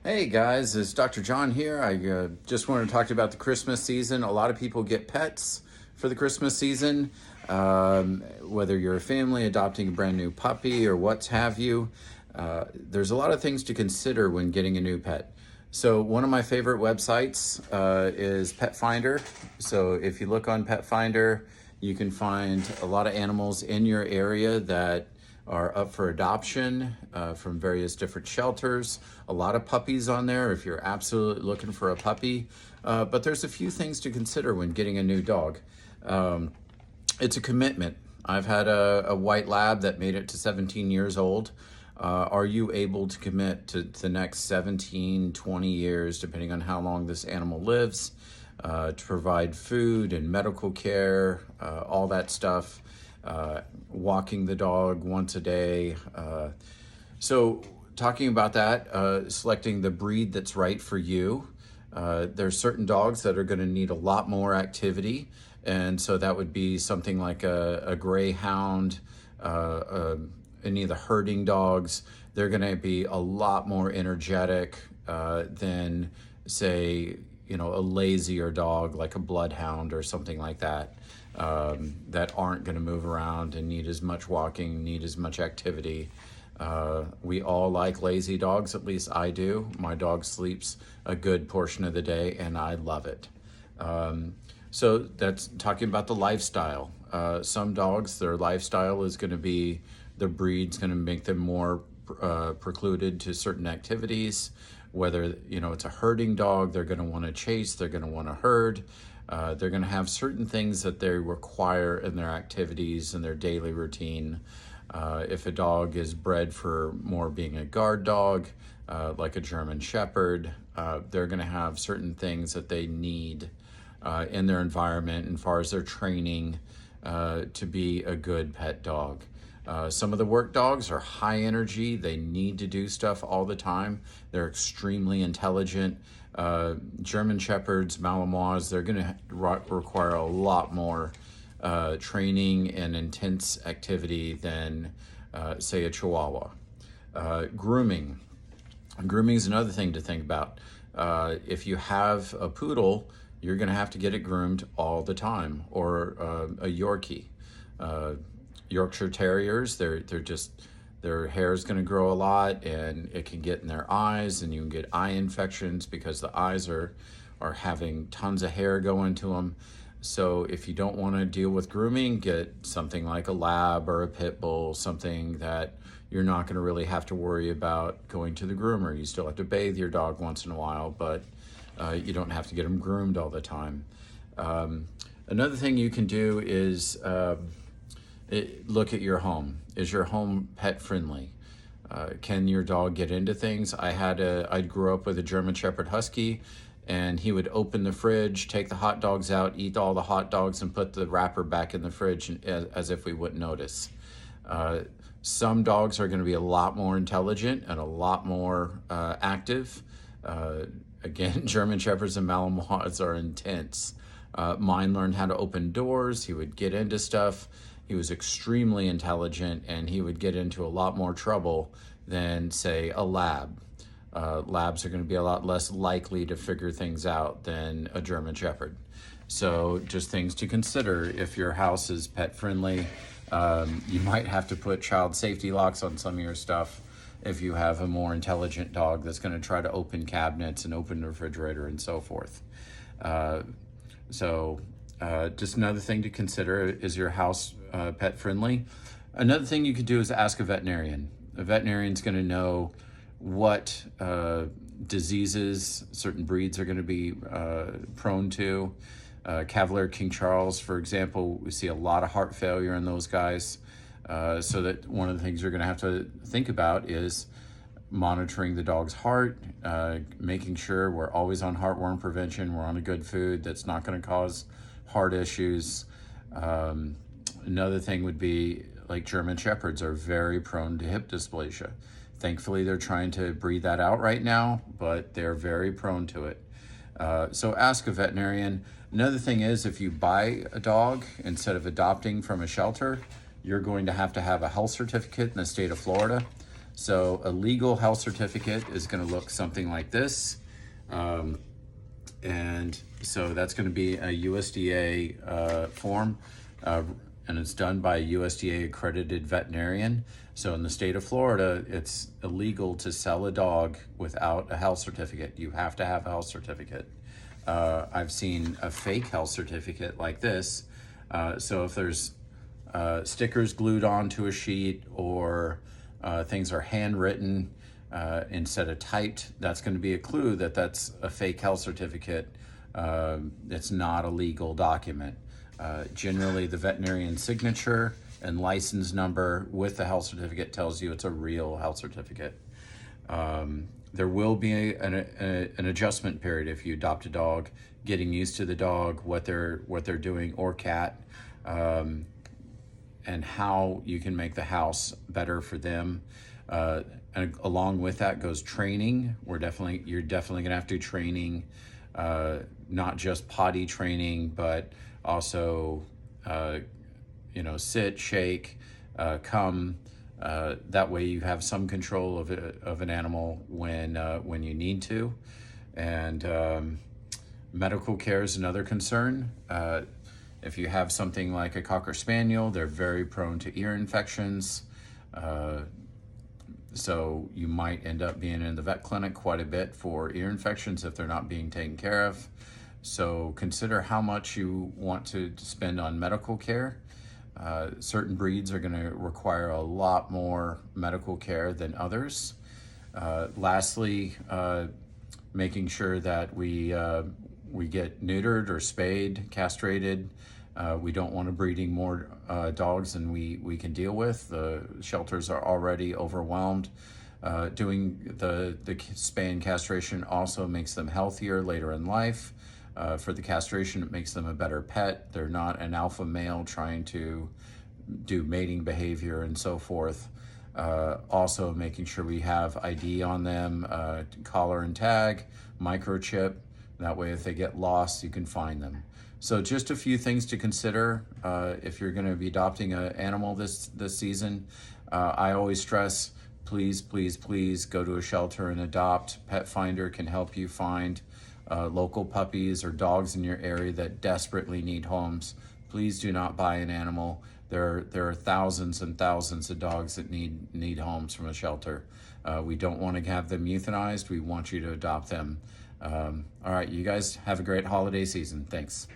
Hey guys, it's Dr. John here. I just wanted to talk to you about the Christmas season. A lot of people get pets for the Christmas season, whether you're a family adopting a brand new puppy or what have you. There's a lot of things to consider when getting a new pet. So one of my favorite websites is Pet Finder. So if you look on Pet Finder, you can find a lot of animals in your area that are up for adoption from various different shelters. A lot of puppies on there if you're absolutely looking for a puppy. But there's a few things to consider when getting a new dog. It's a commitment. I've had a white lab that made it to 17 years old. Are you able to commit to the next 17, 20 years, depending on how long this animal lives, to provide food and medical care, all that stuff? Walking the dog once a day. So talking about that, selecting the breed that's right for you. There's certain dogs that are going to need a lot more activity. And so that would be something like a greyhound, any of the herding dogs. They're going to be a lot more energetic than, say, a lazier dog like a bloodhound or something like that. That aren't going to move around and need as much walking, need as much activity. We all like lazy dogs, at least I do. My dog sleeps a good portion of the day and I love it. So that's talking about the lifestyle. Some dogs, their lifestyle is going to be, the breed's going to make them more precluded to certain activities. Whether, it's a herding dog, they're going to want to chase, they're going to want to herd. They're going to have certain things that they require in their activities and their daily routine. If a dog is bred for more being a guard dog, like a German Shepherd, they're going to have certain things that they need in their environment as far as their training to be a good pet dog. Some of the work dogs are high energy. They need to do stuff all the time. They're extremely intelligent. German Shepherds, Malinois, they're going to require a lot more training and intense activity than, say, a Chihuahua. Grooming. Grooming is another thing to think about. If you have a poodle, you're going to have to get it groomed all the time, or a Yorkie. Yorkshire Terriers, their hair is going to grow a lot and it can get in their eyes and you can get eye infections because the eyes are having tons of hair going to them. So if you don't want to deal with grooming, get something like a lab or a pit bull, something that you're not going to really have to worry about going to the groomer. You still have to bathe your dog once in a while, but you don't have to get them groomed all the time. Another thing you can do is look at your home. Is your home pet friendly? Can your dog get into things? I grew up with a German Shepherd Husky, and he would open the fridge, take the hot dogs out, eat all the hot dogs, and put the wrapper back in the fridge as if we wouldn't notice. Some dogs are going to be a lot more intelligent and a lot more active. Again, German Shepherds and Malinois are intense. Mine learned how to open doors. He would get into stuff. He was extremely intelligent, and he would get into a lot more trouble than, say, a lab. Labs are going to be a lot less likely to figure things out than a German Shepherd. So just things to consider if your house is pet friendly. You might have to put child safety locks on some of your stuff if you have a more intelligent dog that's going to try to open cabinets and open the refrigerator and so forth. Just another thing to consider, is your house pet friendly? Another thing you could do is ask a veterinarian. A veterinarian's going to know what diseases certain breeds are going to be prone to. Cavalier King Charles, for example, we see a lot of heart failure in those guys. So that one of the things you're going to have to think about is monitoring the dog's heart, making sure we're always on heartworm prevention, we're on a good food that's not going to cause heart issues. Another thing would be, like, German Shepherds are very prone to hip dysplasia. Thankfully, they're trying to breed that out right now, but they're very prone to it. So ask a veterinarian. Another thing is, if you buy a dog instead of adopting from a shelter, you're going to have a health certificate in the state of Florida. So a legal health certificate is going to look something like this. And so that's going to be a USDA form, and it's done by a USDA accredited veterinarian. So in the state of Florida, it's illegal to sell a dog without a health certificate. You have to have a health certificate. I've seen a fake health certificate like this. So if there's stickers glued onto a sheet, or things are handwritten instead of typed, that's going to be a clue that that's a fake health certificate. It's not a legal document. Generally, the veterinarian signature and license number with the health certificate tells you it's a real health certificate. There will be an adjustment period if you adopt a dog, getting used to the dog, what they're doing, or cat, and how you can make the house better for them. And along with that goes training. You're definitely gonna have to do training, not just potty training, but also sit, shake, come. That way you have some control of an animal when you need to. And medical care is another concern. If you have something like a Cocker Spaniel, they're very prone to ear infections. So you might end up being in the vet clinic quite a bit for ear infections if they're not being taken care of. So consider how much you want to spend on medical care. Certain breeds are going to require a lot more medical care than others. Lastly, making sure that we get neutered or spayed, castrated. We don't want to breeding more dogs than we can deal with. The shelters are already overwhelmed. Doing the spay and castration also makes them healthier later in life. For the castration, it makes them a better pet. They're not an alpha male trying to do mating behavior and so forth. Also making sure we have ID on them, collar and tag, microchip. That way if they get lost, you can find them. So just a few things to consider if you're going to be adopting an animal this season. I always stress, please go to a shelter and adopt. Pet Finder can help you find local puppies or dogs in your area that desperately need homes. Please do not buy an animal. There are thousands and thousands of dogs that need homes from a shelter. We don't want to have them euthanized. We want you to adopt them. All right, you guys have a great holiday season. Thanks.